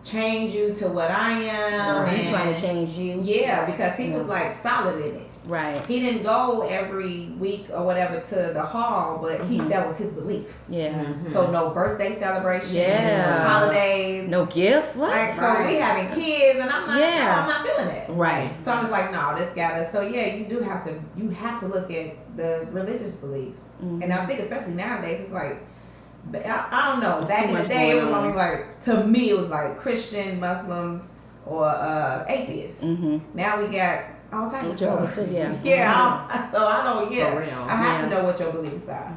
change you to what I am, He and trying to change you. Yeah, because he was like solid in it. Right. He didn't go every week or whatever to the hall, but that was his belief. Yeah. So no birthday celebrations, Yeah. no holidays, No gifts? What? like, so we having kids, and I'm like, no, I'm not feeling it. Right. So I'm just like, no, this gotta. So yeah, you have to look at the religious belief, and I think especially nowadays, it's like, I don't know. There's Back too in the much day, it going was on. only like, to me, it was like Christian, Muslims, or atheists. Now we got all types of Jehovah's stuff. too, yeah. So I don't. For Yeah, real. I have to Yeah. know what your beliefs are,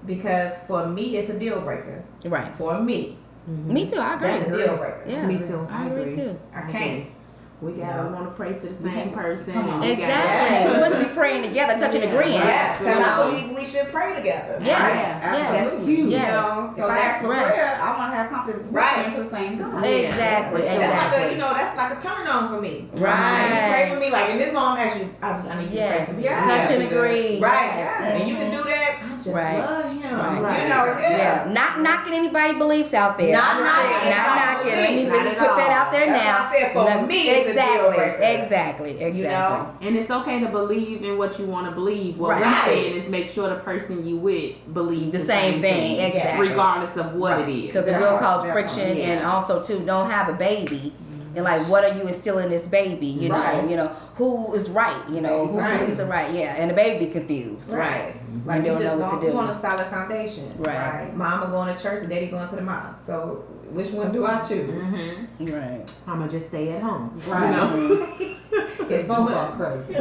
because for me, it's a deal breaker. Right. For me, Me too. I agree. that's a deal breaker. Yeah. Me too. I agree too. I can't. We gotta want to pray to the same person. Come on. and we Exactly. We're supposed to be praying together, touching, agreeing. Yeah, because I Absolutely. believe we should pray together. Yes. Absolutely. That's huge. Yes. So If I that's ask for right. prayer, I want to have confidence. We're Right. praying to the same God. Exactly. Yeah. That's like Exactly. that's like a turn on for me. Right. Like, you pray for me, like in this moment, actually, I need you to pray Yes. for me. Yeah. Touch and agree. Right. Yes. And you can do that. I'm just Right. love him. Right. You know, Yeah, not knocking anybody's beliefs out there. Not I'm just saying, knocking not anybody's knocking. Let me beliefs. put Not that at out there That's now. why I said for me, it's a exactly, deal breaker. exactly. You know? And it's okay to believe in what you want to believe. What Right. we're saying is make sure the person you with believes The same thing, exactly. regardless of what it is. Because it will cause Definitely. friction, Yeah. and also too, don't have a baby. And like, what are you instilling in this baby? You know, Right. you know who is right. You know, Baby who right. believes are right. Yeah, and the baby confused. Right. Like You you don't just know what want, to do. you want a solid foundation. Right. Mama going to church and daddy going to the mosque. So which one do I choose? Mm-hmm. Right. I'm gonna just stay at home. Right. You know? It's Both too are much. crazy.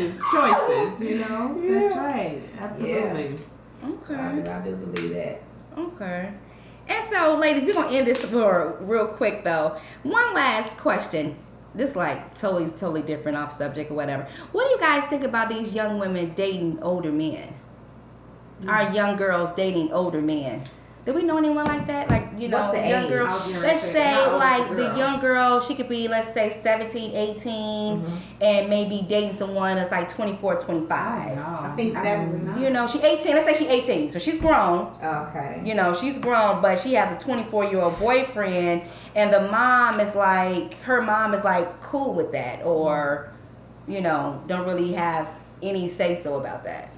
It's choices, you know? That's right. Absolutely. Okay. I do believe that. Okay. And so, ladies, we're gonna end this for real quick though. One last question. This like totally different off subject or whatever. What do you guys think about these young women dating older men? Our young girls dating older men. Do we know anyone like that? Like, you know, What's the young age? girl. I was gonna Let's say, say how old is like the the girl? young girl, she could be, let's say 17, 18, and maybe dating someone that's like 24, 25. I think that's Absolutely not. You know, she 18. Let's say she 18, so she's grown. okay. You know, she's grown, but she has a 24-year-old boyfriend, and the mom is like, her mom is like cool with that, or, you know, don't really have any say so about that.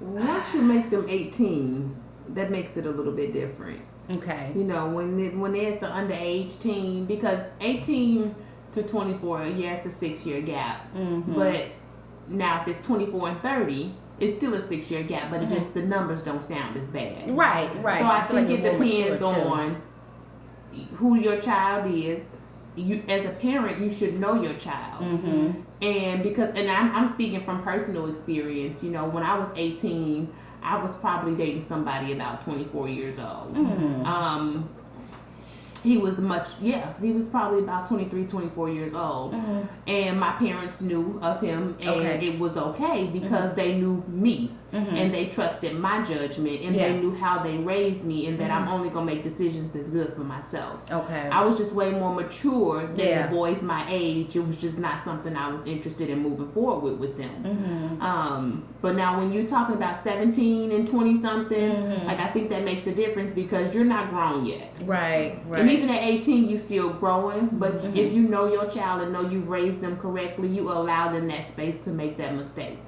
Once you make them 18, that makes it a little bit different. Okay. You know, when it's an underage teen, because 18 to 24, yeah, it's a 6-year gap. Mm-hmm. But now if it's 24 and 30, it's still a 6-year gap, but it just the numbers don't sound as bad. Right. So I feel think like it you're more mature, depends too. on who your child is. You, as a parent, you should know your child. Mm-hmm. And because, and I'm speaking from personal experience, you know, when I was 18, I was probably dating somebody about 24 years old. Mm-hmm. He was he was probably about 23, 24 years old. Mm-hmm. And my parents knew of him, and Okay. it was okay because they knew me. Mm-hmm. And they trusted my judgment, and Yeah. they knew how they raised me, and that I'm only gonna make decisions that's good for myself. Okay. I was just way more mature than Yeah. the boys my age. It was just not something I was interested in moving forward with them. Mm-hmm. But now when you're talking about 17 and 20 something, Mhm. like I think that makes a difference because you're not grown yet. Right. And even at 18, you still growing. But Mhm. if you know your child and know you've raised them correctly, you allow them that space to make that mistake.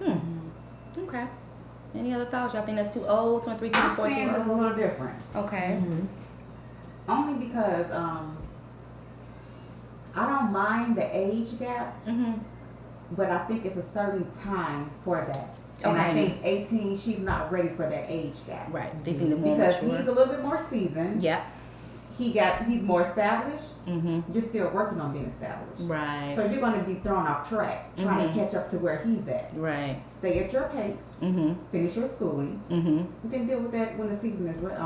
Okay. Any other thoughts? Y'all think that's too old? 23, My 24, too stance is a old? little different. Okay. Only because I don't mind the age gap, Mm-hmm. but I think it's a certain time for that. And I Okay. think 18, she's not ready for that age gap. Right. They think they're more Because mature. he's a little bit more seasoned. Yep. He's more established. Mm-hmm. You're still working on being established. Right. So you're going to be thrown off track trying Mhm. to catch up to where he's at. Right. Stay at your pace, Mm-hmm. finish your schooling. Mm-hmm. You can deal with that when the season is when it's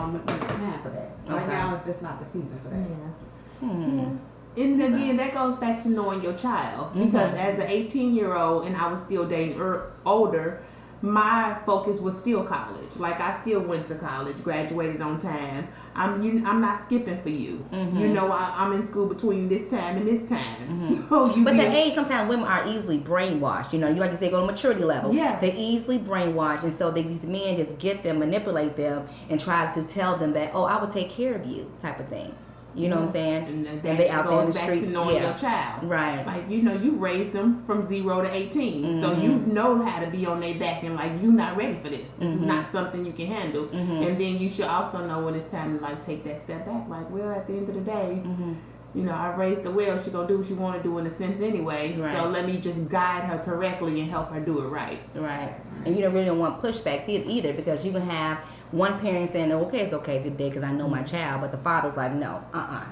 time for that. Right Okay. now, it's just not the season for that. Hmm. And again, that goes back to knowing your child. Because as an 18-year-old, and I was still dating older, my focus was still college. Like I still went to college, graduated on time. I'm not skipping for you. Mhm. You know, I'm in school between this time and this time. So you But be- the age, sometimes women are easily brainwashed. You know, you like you say, go to maturity level. Yeah. They're easily brainwashed, and so these men just get them, manipulate them, and try to tell them that, oh, I will take care of you, type of thing. You know what I'm saying? And And they out there in the goes back streets. to knowing Yeah. your child. Right. Like, you know, you raised them from 0 to 18. So you know how to be on their back and like, you're not ready for this. This is not something you can handle. And then you should also know when it's time to like take that step back. Like, well, at the end of the day, you know, I raised her well. She gonna do what she want to do in a sense anyway. Right. So let me just guide her correctly and help her do it right. Right. And you don't really want pushback either, because you can have one parent saying, okay, it's okay if you did because I know my child, but the father's like, no,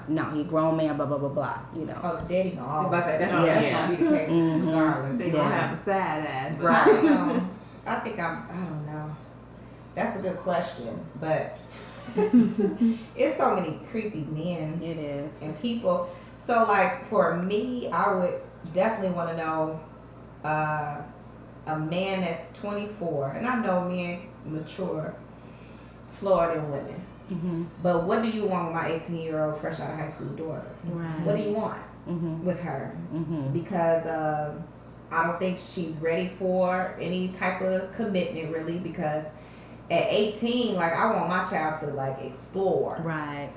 no, he grown man, blah, blah, blah, blah, you know. Oh, the daddy gonna I was always about to say, that's Yeah. going to be the case regardless. They Yeah. gonna have a side eye. But Right. I think I don't know. That's a good question, but it's so many creepy men It is. and people. So like for me, I would definitely want to know a man that's 24, and I know men mature slower than women. Mm-hmm. But what do you want with my 18-year-old fresh out of high school daughter? Right. What do you want Mm-hmm. with her? Mm-hmm. Because I don't think she's ready for any type of commitment really, because at 18, like I want my child to like explore. Right.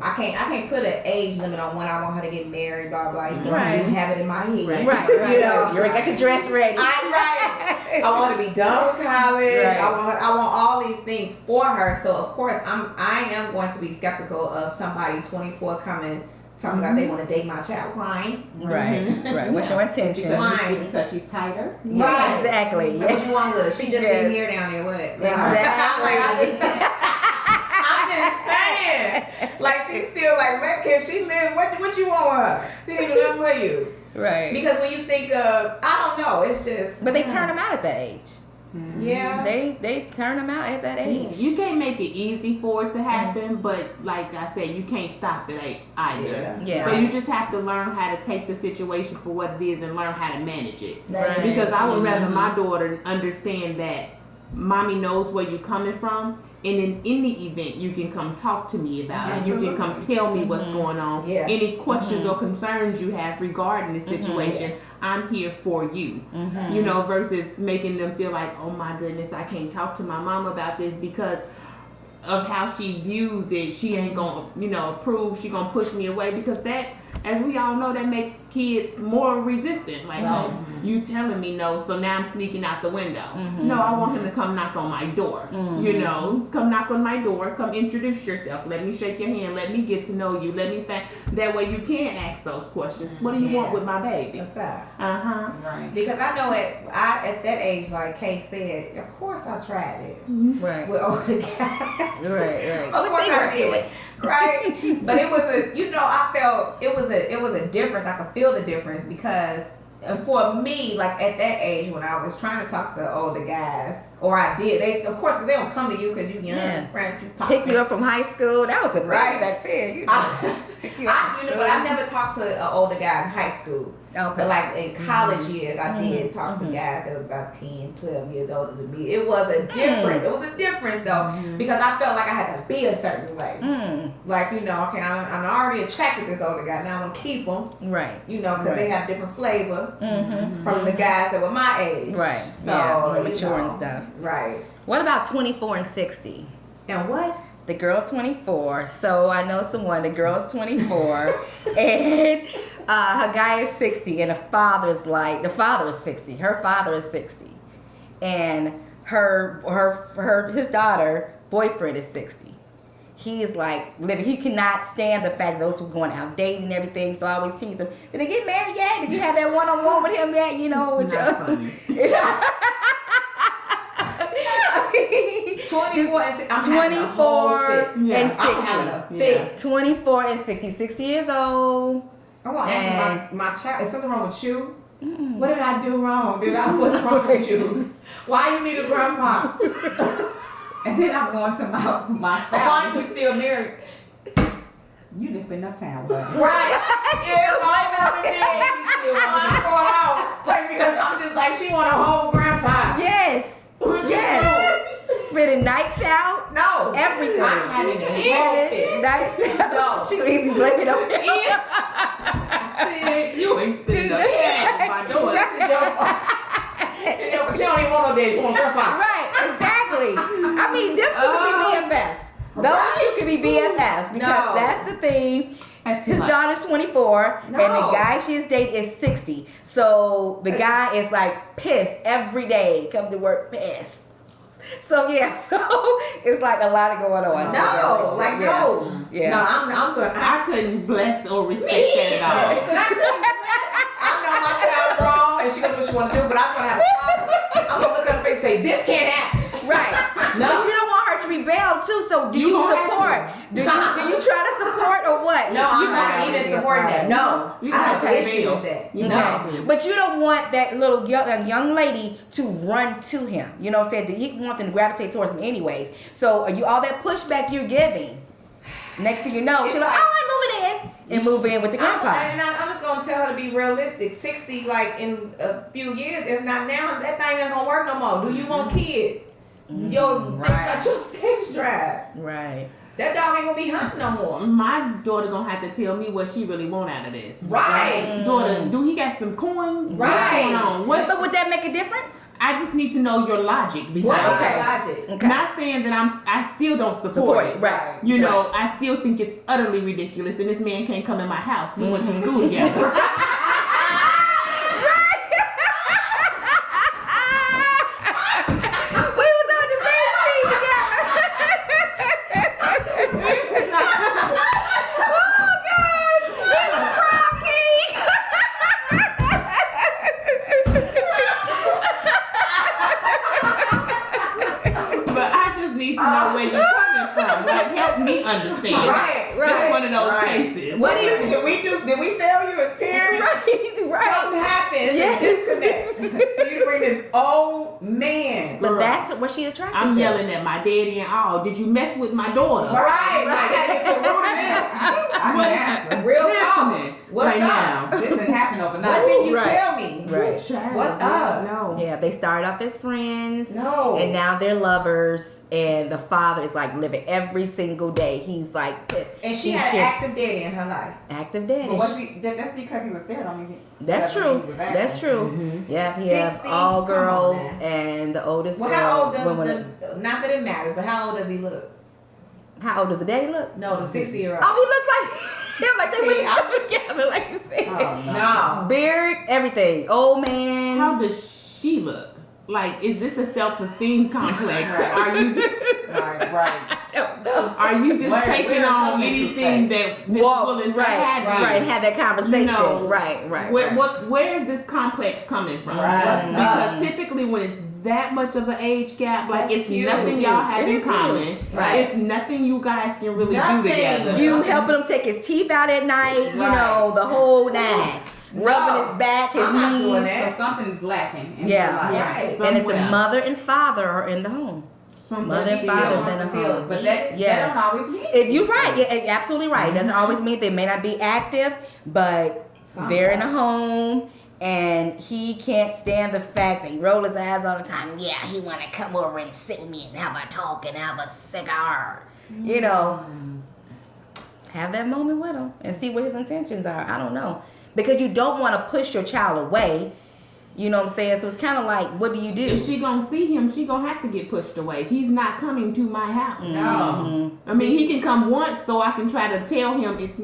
I can't put an age limit on when I want her to get married, blah blah. You Right. do have it in my head. Right. You know, You already got your dress ready. I want to be done with college. Right. I want all these things for her. So of course I am going to be skeptical of somebody 24 coming talking about they want to date my child. Why? Right. What's your intention? Why? Because she's tighter. Yeah, Right. exactly. What Yeah. you want with her? She just Yes. been here down there. What? Exactly. I'm just saying. Like she's still like, can she live? What you want with her? She ain't do nothing for you. Right. Because when you think of, I don't know, it's just. But they turn them out at that age. Yeah. They turn them out at that age. You can't make it easy for it to happen, but like I said, you can't stop it either. Yeah. So you just have to learn how to take the situation for what it is and learn how to manage it. Right. Because I would rather my daughter understand that mommy knows where you're coming from, and in the event you can come talk to me about it. You can come tell me what's going on. Yeah. Any questions or concerns you have regarding the situation, I'm here for you. You know, versus making them feel like, oh my goodness, I can't talk to my mom about this because of how she views it. She ain't gonna, approve. She gonna push me away, because that, as we all know, that makes kids more resistant. Like, oh, you telling me no, so now I'm sneaking out the window. No, I want him to come knock on my door. Just come knock on my door. Come introduce yourself. Let me shake your hand. Let me get to know you. Let me that way you can ask those questions. What do you want with my baby? What's that? Right. Because I know at that age, like Kate said, of course I tried it Right. with older guys. Right. Of course I did. Right? But it was I felt it was a difference. I could feel the difference because for me, like at that age when I was trying to talk to older guys, or I did, they don't come to you because you young and friends, you pop. Pick you up from high school. That was a thing Right. back then. You know. Pick you up from but I never talked to an older guy in high school. Okay. But like in college years, I did talk to guys that was about 10, 12 years older than me. It was a difference. It was a difference though, because I felt like I had to be a certain way. Like, okay, I'm already attracted to this older guy. Now I'm going to keep them. Right. Because they have different flavor from the guys that were my age. Right. So, yeah. Mature and stuff. Right. What about 24 and 60? And what? The girl 24. So I know someone. The girl's 24, and her guy is 60, and the father is 60. Her father is 60, and his daughter boyfriend is 60. He is like living. He cannot stand the fact those two going out dating and everything. So I always tease him. Did they get married yet? Did you have that one-on-one with him yet? With your. Funny. 24 and 60. I'm having a whole 24 fit. and I'm 60. having a fit. 24 and 60. 60 years old. I want to ask my child, is something wrong with you? What did I do wrong? What's wrong with you? Why you need a grandpa? And then I'm going to my spouse. Why we still married? You didn't spend enough time with her. Right. Yeah, so I I'm going out. Like, because I'm just like, she want a whole grandpa. Yes. Yes. Spending nights out. No. Everything. I'm having a whole fit. Nights out. No. She can easily blame it on him. You ain't spending enough time with my daughter. This is your fault. She don't even want no days. She want grandpa. Right. Exactly. I mean, them two can be BFFs. Those two can be BFFs because that's the thing. His daughter's 24 and the guy she's dating is 60. So the guy is like pissed every day. Come to work pissed. So it's like a lot going on. No. Yeah. No, I'm good. I couldn't bless or respect that at all. I know my child wrong and she gonna do what she wanna do, but I'm gonna have a problem. I'm gonna look at her face and say, this can't happen. Right. No. But you don't want her to rebel too, so do you support? Do you try to support or what? No, I'm not even supporting that. No. You I have an have to issue rebel. with that. You No. have to. But you don't want that little young lady to run to him. You know what I'm saying? You want them to gravitate towards him anyways. So are you all that pushback you're giving? Next thing you know, she's like, oh, I'm moving in. And move in with the grandpa. I'm just going to tell her to be realistic. 60, like in a few years, if not now, that thing ain't going to work no more. Do you want kids? Think about your sex drive. Right. That dog ain't gonna be hunting no more. My daughter gonna have to tell me what she really want out of this. Right. Daughter, do he got some coins? Right. What's going on? But would that make a difference? I just need to know your logic behind What it. Okay. logic? Okay. Not saying that I still don't support it. Right. You know, I still think it's utterly ridiculous, and this man can't come in my house. We went to school together. We was on the debate team together. Oh gosh, he was prom king. But I just need to know where you're coming from. Like, help me understand. Right, It's one of those right. cases. What did we fail you as parents? Right. Something happens. Yes. Disconnect. For you to bring this old man. But that's what she attracted I'm to. yelling at my daddy and all. Did you mess with my daughter? Right. I gotta get to the root of this. I What- can answer. Real happening talk. What's right up? now? This didn't happen overnight. What did you Right. tell me? Right. Child, What's up? No. Yeah, they started off as friends. No. And now they're lovers, and the father is like living every single day. He's like pissed. And she He's had an shit. active daddy in her life. Active daddy. But that's because he was there. Don't mean That's doesn't mean true. he was active. That's true. Yeah, he has 60? all Come on, girls, man. and the oldest Well, girl. how old does when- not that it matters, but how old does he look? how old does the daddy look? No, the 60-year-old. Oh, he looks like him. Like they went See, to school together, like you said. Oh, No. Beard, everything. Old man. How does she look? Like, is this a self-esteem complex? Are you just, Right. I don't know. are you just Where- taking where's on her mental anything state? that is willing to have you? right, have that conversation. You know, right. Where is this complex coming from? Right. Because typically when it's that much of an age gap, like That's it's huge. nothing It's y'all huge. have It in is common. huge. Right. It's nothing you guys can really Nothing. do together. You helping him take his teeth out at night, you know, the whole nine. Rubbing his back, his I'm not doing knees. that. So something's lacking in Yeah. your life. Right. And it's a Somewhere. mother and father are in the home. Something Mother and She father's feels in the feel, home. but that Yes. That don't always mean You're right. Yeah, absolutely right. It doesn't always mean they may not be active, but they're in a home, and he can't stand the fact that he roll his eyes all the time. Yeah, he want to come over and sit with me and have a talk and have a cigar. You know, have that moment with him and see what his intentions are. I don't know. Because you don't want to push your child away. You know what I'm saying? So it's kind of like, what do you do? If she gonna see him, she gonna have to get pushed away. He's not coming to my house. No. I mean, he can come once, so I can try to tell him if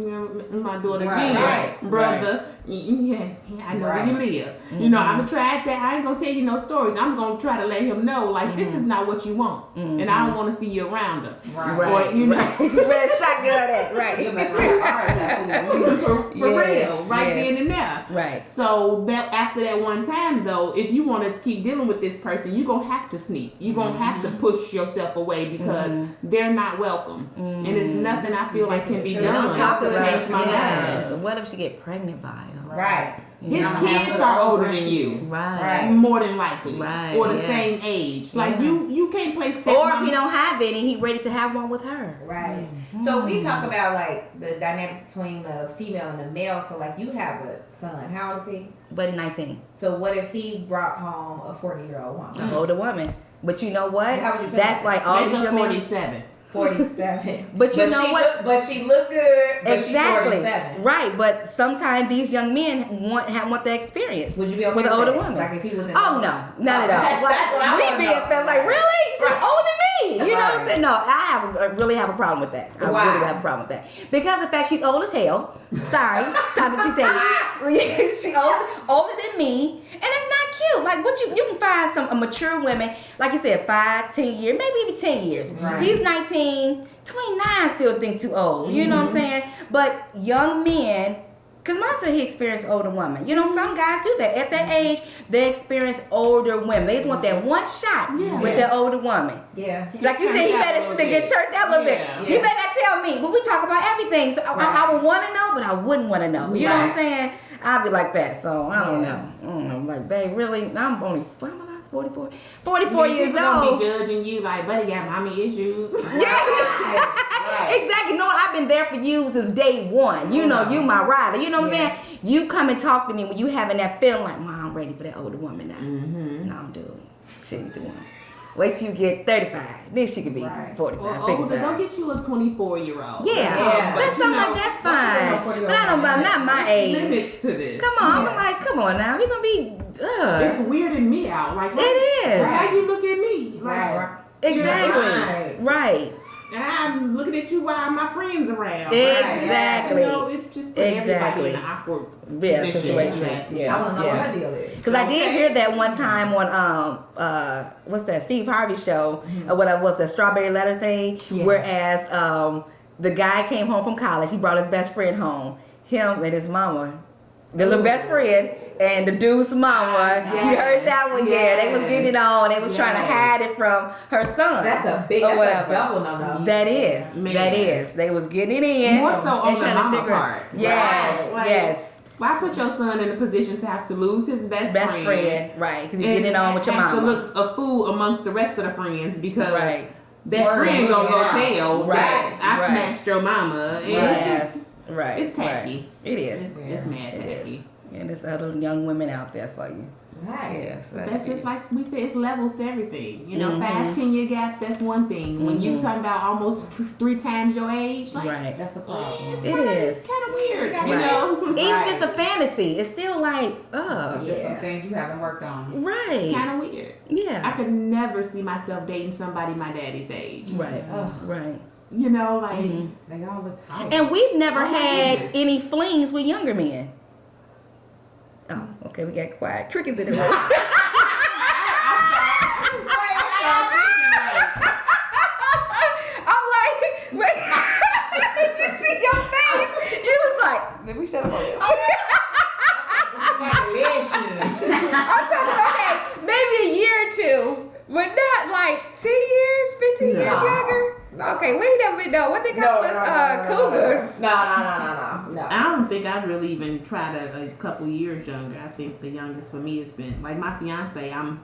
my daughter Right, again, right, brother. Yeah, I know where you live. You know, I'm gonna try at that. I ain't gonna tell you no stories. I'm gonna try to let him know, like, this is not what you want, and I don't want to see you around her. Right. Or, you know, Where the shotgun at? You'll Right. mess around with ours, that fool. for Yes, real, right yes. then and there. Right. So that after that one time though, if you wanted to keep dealing with this person, you're gonna have to sneak. You're gonna have to push yourself away because they're not welcome. And it's nothing I feel like can be We don't done talk to about change my Yeah. mind. What if she get pregnant by him? Right. His Yeah. kids are older than you. Right. More than likely. Right, Or the yeah. same age. Like Yeah. you can't play Or stepmom. if he don't have it and he ready to have one with her. Right. So we talk about like the dynamics between the female and the male. So like you have a son. How old is he? But in 19, So what if he brought home a 40-year-old woman? an older woman. But you know what? How would you feel That's about like all Make these her young men. 47. 47. But you know she what? But she looked good. But Exactly. She's 47. Right. But sometimes these young men want the experience. Would you be okay with an older that? woman? Like if he was in Oh no, not at all. That's what I we wanna being know. felt like really? She's Right. older than me. You know what I'm Right. saying? No, I really have a problem with that. I Why? really have a problem with that because of the fact she's old as hell. Sorry, time to tell you, she's older than me, and it's not cute. Like what you can find some mature women, like you said, 5, 10 years, maybe even 10 years. Right. He's 19, 29, still think too old. You know what I'm saying? But young men. Because mom said he experienced older women. You know, some guys do that. At that age, they experience older women. They just want that one shot with that older woman. Yeah. Like you said, he Turned out a better little get bit. turned out a little Yeah. bit. You better not tell me. But we talk about everything. So I would want to know, but I wouldn't want to know. You know what I'm Right. saying? I'd be like that. So I don't Yeah. know. I don't know. Like, babe, really? I'm only 44 years People gonna old. be judging you like, buddy got mommy issues. Yeah. Exactly. No, I've been there for you since day one. You know, you my rider. You know what I'm saying? You come and talk to me when you having that feeling like, Mom, I'm ready for that older woman now. No, dude. She ain't the one. Wait till you get 35. Then she could be Right. 45, Or older, 55. go get you a 24-year-old. Yeah, that's something like that's fine. But I don't, I'm not my Limits age. to this. Come on, I'm like, come on now, we gonna be. It's weirding me out. Like, It is. How you look at me? Like, Right. Exactly. Right. And I'm looking at you while my friends around. Exactly. You know, it just put everybody Exactly. in an awkward Yeah, position. situation. Yeah. I want to know what her deal is. Because I did hear that one time on what's that, Steve Harvey show, or what was the Strawberry Letter thing, Yeah. whereas the guy came home from college, he brought his best friend home, him and his mama. The little best friend and the dude's mama. You heard that one? Yeah, they was getting it on. They was trying to hide it from her son. That's a big, or that's whatever. a double no-no. That is. Man. That is. They was getting it in. More so on and the trying to mama figure part. Yes. Right. Like, Yes. Why put your son in a position to have to lose his best Friend. Right. Because you're and getting it on with your have mama. to look a fool amongst the rest of the friends because Right. best Word. friend gonna go Yeah. tell Right. that I Right. smashed your mama. And it's Right. just, Right. it's tacky. Right. It is. It's mad It tacky. is. And there's other young women out there for you. Right. Yes. That's just like we said, it's levels to everything. You know, Mhm. 5-10 year gap, that's one thing. When you talking about almost 3 times your age, like, Right. That's a problem. It is. it's kind of weird, you Right. know? Even if it's a fantasy, it's still like, It's just some Yeah. things you haven't worked on. right. Kind of weird. I Yeah. could never see myself dating somebody my daddy's age. Right. Ugh. Right. You know, like, They all look tired. And we've never Oh, my had goodness. any flings with younger men. Oh, okay, we got quiet. Crickets in the room. I'm like, wait, did you see your face? You was like, let me shut up on this. I'm talking, okay, maybe a year or two, but not like 10 years, 15 years No. younger. No. Okay, we never know. What they call us, cougars. No. I don't think I've really even tried a couple years younger. I think the youngest for me has been, like, my fiance, I'm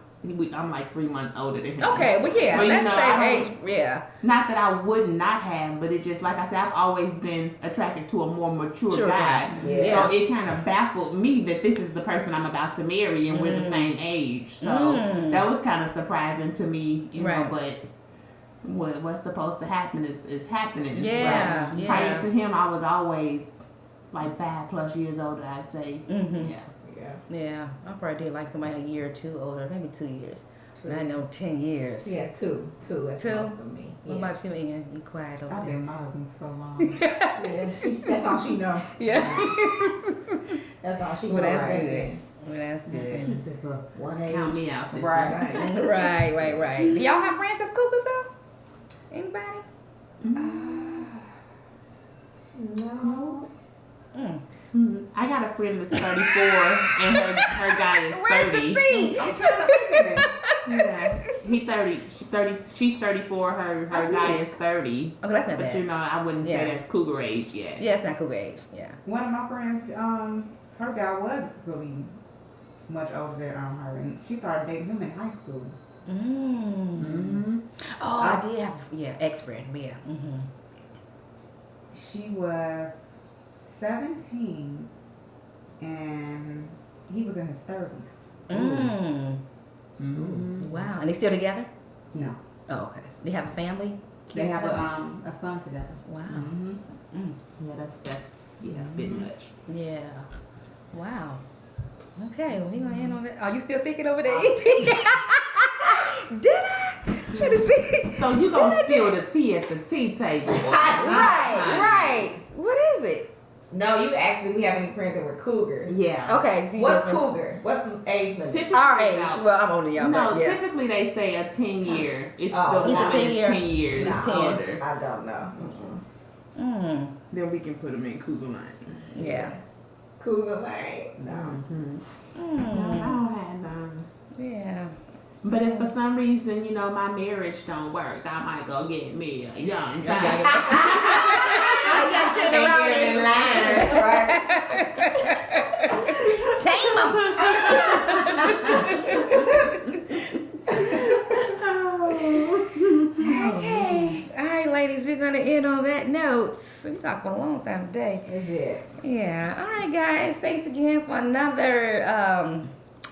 like 3 months older than him. Okay, well, yeah, Well, you that's know, the same I age. Yeah. Not that I would not have, but it just, like I said, I've always been attracted to a more mature Sure guy. guy. Yeah. So it kind of baffled me that this is the person I'm about to marry and we're the same age. So that was kind of surprising to me, you Right. know, but what's supposed to happen is happening. Yeah, But yeah. prior to him, I was always like 5+ years older, I'd say. Mm-hmm. Yeah. Yeah, I probably did like somebody a year or two older, maybe 2 years. But I know 10 years. Yeah, two. That's Two? most for me. What Yeah. about you, Ian? You quiet over I've there. been with my husband for so long. Yeah, that's all she know. Yeah. That's all she Well, know. that's right good. there. Well, that's good. She said, "Look, One age. Count me out this Right. one. Right. Do y'all have friends that's cougars though? Anybody? No. Mm. I got a friend that's 34 and her guy is 30. Where's the tea? Yeah. He 30. She's 34. Her guy is 30. Okay, that's not But you bad. know, I wouldn't Yeah. say that's cougar age yet. Yeah, it's not cougar age. Yeah. One of my friends, her guy was really much older than her, and she started dating him in high school. Mm. Oh, I did have ex-friend. Yeah. Mm-hmm. She was 17, and he was in his 30s. Wow. And they still together? No, Oh, okay. They have a family? they Kids have together? a son together. Wow. Yeah, that's a bit much. Yeah. Wow. Okay, well, we gonna end on that. Are you still thinking over there? Did I? Should have seen. So you gonna spill the tea at the tea table? Right. What is it? No, you actually, we have any friends that were cougars. Yeah. Okay. So you What's just- cougar? What's the age limit? Typically, Our age. now- Well, I'm older than y'all, No, but yeah. typically they say a 10-year. If Oh. the It's a woman 10 is year. 10 years It's 10. older. I don't know. Mm. Then we can put them in cougar line. Yeah. Cougar lane? No. I Mm. don't have none. Yeah. But if for some reason, you know, my marriage don't work, I might go get me a young guy. I got to the road Get in line, right? Tame 'em. Okay. All right, ladies, we're going to end on that note. We talked for a long time today. Is it? Yeah. All right, guys. Thanks again for another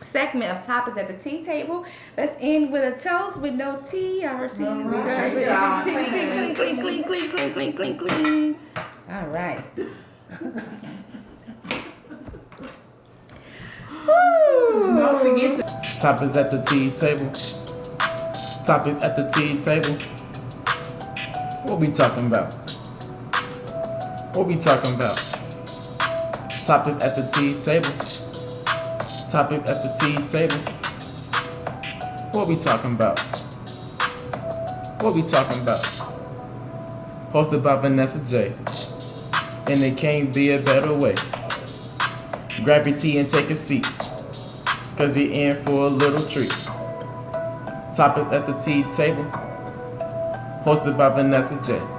segment of topics at the tea table. Let's end with a toast with no tea. Our tea. All right. Clean, clean, clean, clean, clean, clean, clean, clean. All right. Woo. Don't forget to Topics at the tea table. Topics at the tea table. What we talking about? What we talking about? Topics at the tea table. Topics at the tea table. What we talking about? What we talking about? Hosted by Vanessa J. And it can't be a better way. Grab your tea and take a seat, cause you're in for a little treat. Topics at the tea table. Hosted by Vanessa J.